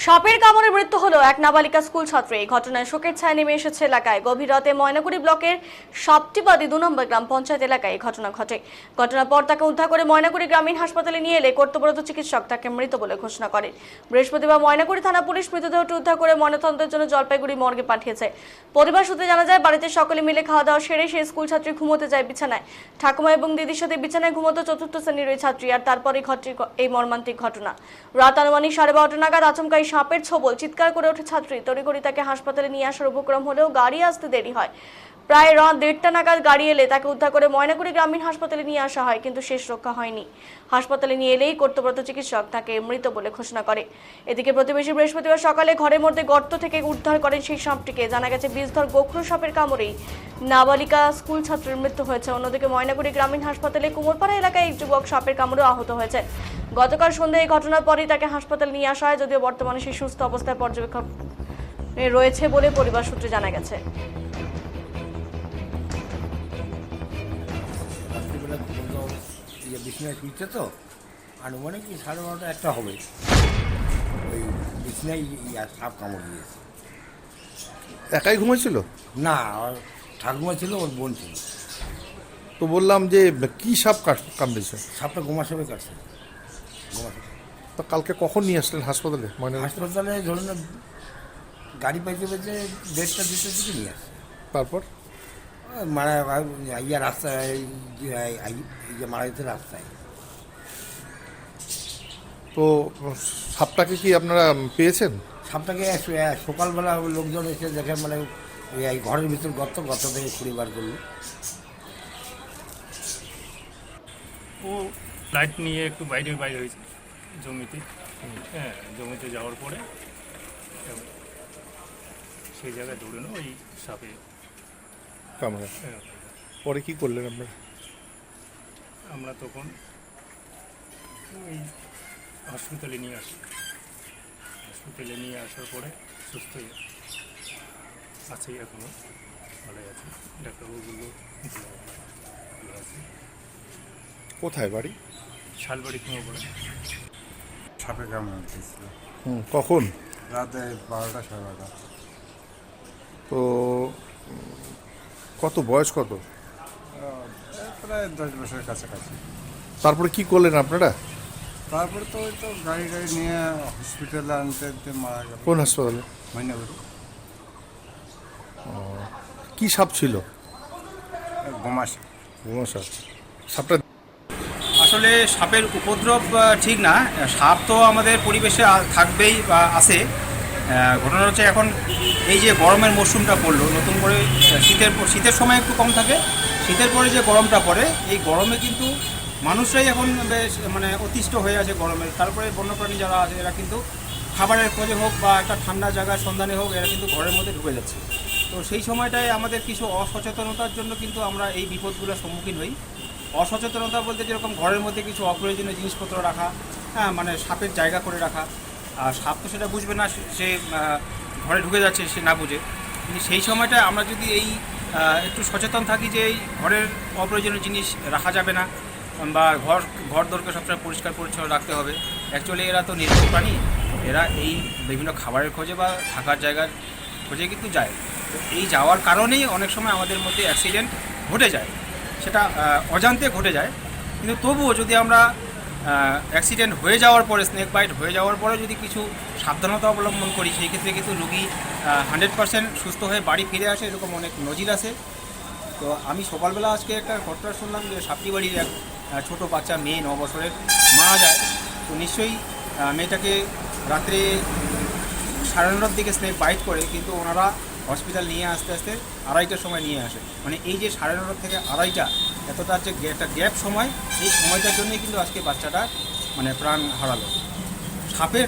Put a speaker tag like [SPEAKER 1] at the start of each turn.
[SPEAKER 1] সাপের কামড়ে মৃত্যু হলো এক নাবালিকা স্কুল ছাত্রী। এই ঘটনায় শোকের ছায়া নেমে এসেছে এলাকায়। গভীর রাতে ময়নাগুড়ি ব্লকের সাপটিবাদী ২ নম্বর গ্রাম পঞ্চায়েত এলাকায় এই ঘটনা ঘটে। ঘটনার পর তাকে উদ্ধার করে ময়নাগুড়ি গ্রামীণ হাসপাতালে নিয়ে এলে কর্তব্যরত চিকিৎসক তাকে মৃত বলে ঘোষণা করেন। বৃহস্পতিবার ময়নাগুড়ি থানা পুলিশ মৃতদেহটি উদ্ধার করে ময়নাতদন্তের জন্য জলপাইগুড়ি মর্গে পাঠিয়েছে। পরিবার সূত্রে জানা যায়, বাড়িতে সকলে মিলে খাওয়া দাওয়া সেরে সেই স্কুল ছাত্রী ঘুমোতে যায় বিছানায়। ঠাকুমা এবং দিদির সাথে বিছানায় ঘুমোতো চতুর্থ শ্রেণীর ওই ছাত্রী। আর তারপরেই ঘটে এই মর্মান্তিক ঘটনা। রাত আনুমানিক 12:30 নাগাদ আচমকাই সাপের ছোবল চিৎকার করে ওঠে ছাত্রী। তড়িঘড়ি তাকে হাসপাতালে নিয়ে আসার উপক্রম হলেও গাড়ি আসতে দেরি হয়। প্রায় রাত 1:30 নাগাদ গাড়ি এলে তাকে উদ্ধার করে ময়নাগুড়ি গ্রামীণ হাসপাতালে নিয়ে আসা হয়, কিন্তু শেষ রক্ষা হয়নি। হাসপাতালে নিয়ে এলেই কর্তব্যরত চিকিৎসক তাকে মৃত বলে ঘোষণা করে। এদিকে প্রতিবেশী বৃহস্পতিবার সকালে ঘরের মধ্যে গর্ত থেকে উদ্ধার করেন সেই সাপটিকে। জানা গেছে বিষধর গোখরো সাপের কামড়েই নাবালিকা স্কুল ছাত্রীর মৃত্যু হয়েছে। অন্যদিকে ময়নাগুড়ি গ্রামীণ হাসপাতালে কুমোরপাড়া এলাকায় এক যুবক সাপের কামড়ে আহত হয়েছে। গতকাল সন্ধ্যায় এই ঘটনার পরই তাকে হাসপাতালে নিয়ে আসা হয়, যদিও বর্তমানে সে সুস্থ অবস্থায় পর্যবেক্ষণে রয়েছে বলে পরিবার সূত্রে জানা গেছে।
[SPEAKER 2] বিছনায় শুনছে তো আনুমানিক 12:30 একটা হবে, ওই বিছনায় সাপ কামড় দিয়েছে।
[SPEAKER 3] একাই ঘুমাইছিল?
[SPEAKER 2] না, আর ঠাকুমা ছিল, ওর বোন ছিল।
[SPEAKER 3] তো বললাম যে কি সাপ কামড়েছে?
[SPEAKER 2] সাপটা গোমা সাপে কাটছে। গোমা সাপ।
[SPEAKER 3] তো কালকে কখন নিয়ে আসলেন হাসপাতালে?
[SPEAKER 2] হাসপাতালে ধরুন গাড়ি পাইতে পেয়েছে 1:30-2টার দিকে নিয়ে আসছে।
[SPEAKER 3] তারপর
[SPEAKER 2] মানে রাস্তায় এই যে মারা যেতে রাস্তায়।
[SPEAKER 3] তো সাপটাকে কি আপনারা পেয়েছেন?
[SPEAKER 2] সাপটাকে সকালবেলা লোকজন এসে দেখে, মানে এই ঘরের ভিতর গর্ত থেকে খুঁড়ে বার করলো।
[SPEAKER 4] ও লাইট নিয়ে একটু বাইরে হয়েছে জমিতে। হ্যাঁ, জমিতে যাওয়ার পরে সেই জায়গায় দৌড়ানো ওই সাপে
[SPEAKER 3] কামড়ে। পরে কি করলেন আপনারা?
[SPEAKER 4] আমরা তখন ওই হসপিটালে নিয়ে আসি। হসপিটালে নিয়ে আসার পরে সুস্থ আছে, এখনও ভালো আছে। ডাক্তারবাবুগুলো ভালো আছে।
[SPEAKER 3] কোথায় বাড়ি?
[SPEAKER 4] শালবাড়ি কুমোরপাড়া।
[SPEAKER 5] সাপে কামড় দিয়েছিল
[SPEAKER 3] কখন?
[SPEAKER 5] রাতে 12টা 12:30।
[SPEAKER 3] তো কত বয়স কত?
[SPEAKER 5] প্রায় 10 বছরের কাছাকাছি।
[SPEAKER 3] তারপরে কি করলেন আপনারা?
[SPEAKER 5] তারপরে তো ওই তো গাড়ি নিয়ে হসপিটালে আনতে মারা গেল।
[SPEAKER 3] কোন হাসপাতালে?
[SPEAKER 5] ময়নাগুড়ি।
[SPEAKER 3] কি সাপ ছিল?
[SPEAKER 5] গোমা সাপ।
[SPEAKER 3] গোমা সাপ। সাপটা
[SPEAKER 6] আসলে সাপের উপদ্রব ঠিক না, সাপ তো আমাদের পরিবেশে থাকবেই বা আছে। ঘটনা হচ্ছে এখন এই যে গরমের মরশুমটা পড়লো নতুন করে, শীতের সময় একটু কম থাকে, শীতের পরে যে গরমটা পড়ে, এই গরমে কিন্তু মানুষরাই এখন বেশ মানে অতিষ্ঠ হয়ে আছে গরমের। তারপরে বন্যপ্রাণী যারা আছে এরা কিন্তু খাবারের খোঁজে হোক বা একটা ঠান্ডা জায়গার সন্ধানে হোক, এরা কিন্তু ঘরের মধ্যে ঢুকে যাচ্ছে। তো সেই সময়টায় আমাদের কিছু অসচেতনতার জন্য কিন্তু আমরা এই বিপদগুলোর সম্মুখীন হই। অসচেতনতা বলতে যেরকম ঘরের মধ্যে কিছু অপ্রয়োজনীয় জিনিসপত্র রাখা, হ্যাঁ, মানে সাপের জায়গা করে রাখা। আর সাপ তো সেটা বুঝবে না, সে ঘরে ঢুকে যাচ্ছে সে না বুঝে। কিন্তু সেই সময়টায় আমরা যদি এই একটু সচেতন থাকি যে এই ঘরের অপ্রয়োজনীয় জিনিস রাখা যাবে না, বা ঘর দরকে সবসময় পরিষ্কার পরিচ্ছন্ন রাখতে হবে। অ্যাকচুয়ালি এরা তো নির্ভর প্রাণী, এরা এই বিভিন্ন খাবারের খোঁজে বা থাকার জায়গার খোঁজে কিন্তু যায়। তো এই যাওয়ার কারণেই অনেক সময় আমাদের মধ্যে অ্যাক্সিডেন্ট ঘটে যায়, সেটা অজান্তে ঘটে যায়। কিন্তু তবুও যদি আমরা অ্যাক্সিডেন্ট হয়ে যাওয়ার পরে, স্নেক বাইট হয়ে যাওয়ার পরে যদি কিছু সাবধানতা অবলম্বন করি, সেই ক্ষেত্রে কিন্তু রোগী 100% সুস্থ হয়ে বাড়ি ফিরে আসে, এরকম অনেক নজির আছে। তো আমি সকালবেলা আজকে একটা ঘটনা শুনলাম যে সাপটিবাড়ির এক ছোটো বাচ্চা মেয়ে 9 বছরের মারা যায়। তো নিশ্চয়ই মেয়েটাকে রাত্রে 9:30 দিকে স্নেক বাইট করে, কিন্তু ওনারা হসপিটাল নিয়ে আসতে 2:30টার সময় নিয়ে আসে। মানে এই যে 9:30 থেকে 2:30, এতটা যে একটা গ্যাপ সময়, এই সময়টার জন্যই কিন্তু আজকে বাচ্চাটা মানে প্রাণ হারালো। সাপের